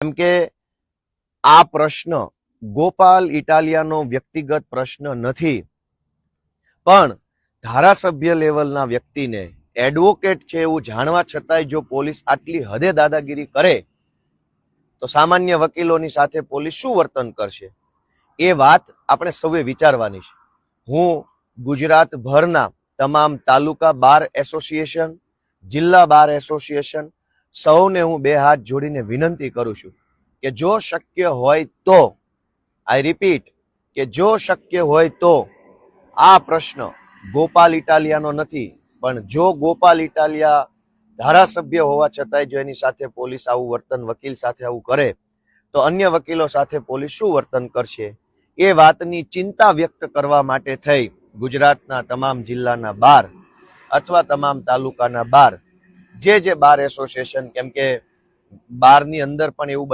કેમ કે આ પ્રશ્ન ગોપાલ ઇટાલિયાનો વ્યક્તિગત પ્રશ્ન નથી, પણ ધારાસભ્ય લેવલના વ્યક્તિને એડવોકેટ છે એવું જાણવા છતાંય જો પોલીસ આટલી હદે દાદાગીરી કરે તો સામાન્ય વકીલોની સાથે પોલીસ શું વર્તન કરશે, એ વાત આપણે સૌએ વિચારવાની છે. હું ગુજરાતભરના તમામ તાલુકા બાર એસોસિએશન, જિલ્લા બાર એસોસિએશન સૌને હું બે હાથ જોડીને વિનંતી કરું છું કે જો શક્ય હોય તો, આઈ રિપીટ, કે જો શક્ય હોય તો આ પ્રશ્ન ગોપાલ ઇટાલિયાનો નથી, પણ જો ગોપાલ ઇટાલિયા ધારાસભ્ય હોવા છતાંય જો એની સાથે પોલીસ આવું વર્તન, વકીલ સાથે આવું કરે તો અન્ય વકીલો સાથે પોલીસ શું વર્તન કરશે, એ વાતની ચિંતા વ્યક્ત કરવા માટે થઈ ગુજરાતના તમામ જિલ્લાના બાર અથવા તમામ તાલુકાના બાર જે બાર એસોસિએશન, કેમ કે બારની અંદર પણ એવું